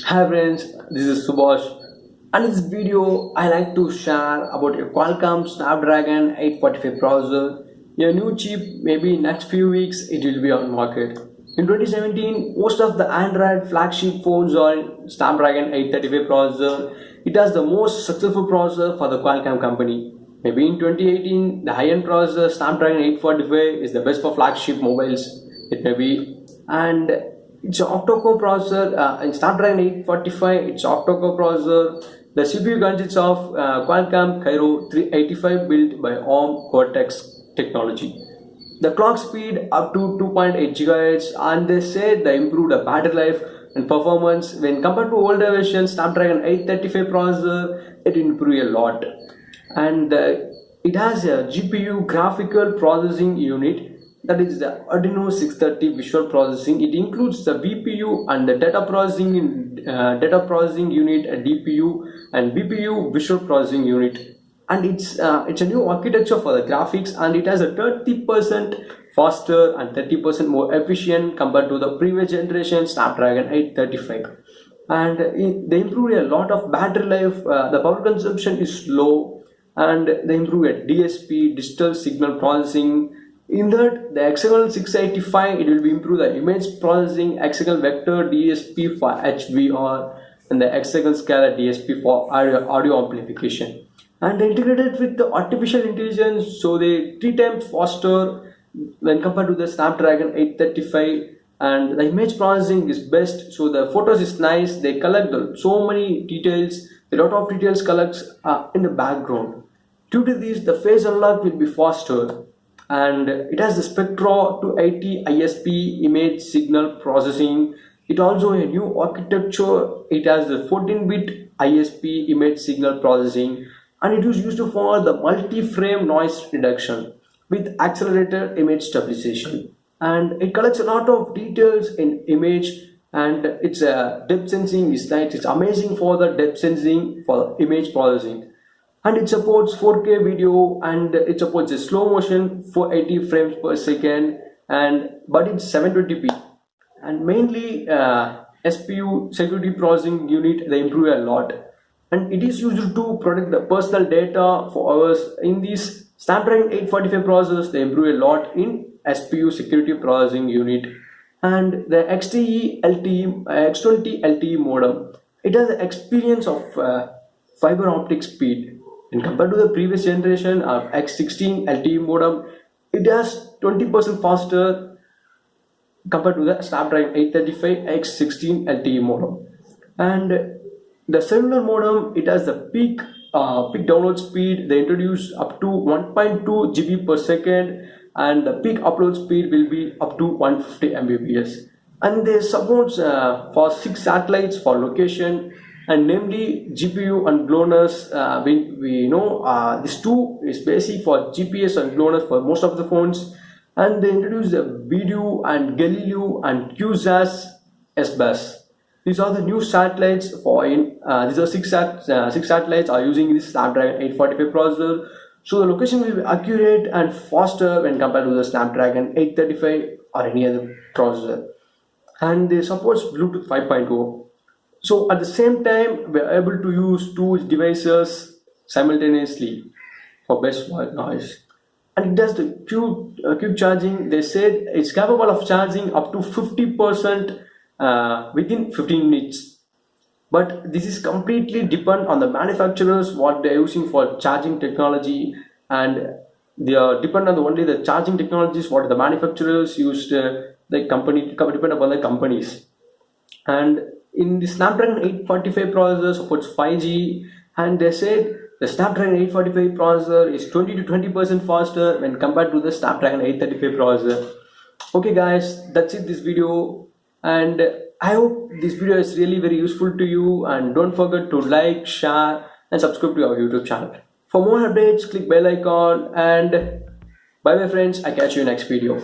Hi friends, this is Subhash, and in this video I like to share about a Qualcomm Snapdragon 845 processor, a new chip. Maybe next few weeks it will be on market. In 2017, most of the Android flagship phones are in Snapdragon 835 processor. It has the most successful processor for the Qualcomm company. Maybe in 2018, the high-end processor Snapdragon 845 is the best for flagship mobiles. It may be, and it's an octa-core processor in Snapdragon 845. It's an octa-core processor. The CPU consists of Qualcomm Cairo 385 built by ARM Cortex technology. The clock speed up to 2.8 GHz, and they say they improved the battery life and performance when compared to older version Snapdragon 835 processor. It improved a lot, and it has a GPU graphical processing unit, that is the Arduino 630 visual processing. It includes the VPU and the data processing unit, a DPU and BPU visual processing unit. And it's a new architecture for the graphics, and it has a 30% faster and 30% more efficient compared to the previous generation Snapdragon 835. And they improved a lot of battery life. The power consumption is low, and they improved a DSP, digital signal processing. In that, the hexagonal 685, it will be improve the image processing, hexagonal vector DSP for HVR, and the hexagonal scalar DSP for audio amplification. And they integrated with the artificial intelligence, so they 3 times faster when compared to the Snapdragon 835. And the image processing is best, so the photos is nice. They collect so many details, a lot of details collects in the background. Due to this, the face unlock will be faster, and it has the Spectra 280 ISP image signal processing. It also a new architecture. It has the 14-bit ISP image signal processing, and it is used for the multi-frame noise reduction with accelerated image stabilization. And it collects a lot of details in image, and its depth sensing is nice. It's amazing for the depth sensing for image processing. And it supports 4K video, and it supports a slow motion for 80 frames per second, and but it's 720p. And mainly SPU security processing unit, they improve a lot, and it is used to protect the personal data for hours. In these Snapdragon 845 processors, they improve a lot in SPU security processing unit. And the XTE LTE X20 LTE modem, it has the experience of fiber optic speed. And compared to the previous generation of X16 LTE modem, it has 20% faster compared to the Snapdragon 835 X16 LTE modem. And the cellular modem, it has the peak download speed. They introduced up to 1.2 GB per second, and the peak upload speed will be up to 150 Mbps. And they support for 6 satellites for location, and namely GPU and GLONASS. We know this two is basic for GPS and GLONASS for most of the phones. And they introduced the video and Galileo and QSAS S-Bus. These are the new satellites for these are six satellites are using this Snapdragon 845 processor. So the location will be accurate and faster when compared to the Snapdragon 835 or any other processor. And they supports Bluetooth 5.0. So at the same time, we are able to use two devices simultaneously for best white noise. And it does the quick charging. They said it's capable of charging up to 50% within 15 minutes. But this is completely depend on the manufacturers, what they are using for charging technology, and they are depend on only the charging technologies what the manufacturers used. The company depend upon the companies. And in the Snapdragon 845 processor supports 5G, and they said the Snapdragon 845 processor is 20 to 20% faster when compared to the Snapdragon 835 processor. Okay guys, that's it this video, and I hope this video is really very useful to you, and don't forget to like, share and subscribe to our YouTube channel. For more updates, click bell icon, and bye bye friends, I catch you in next video.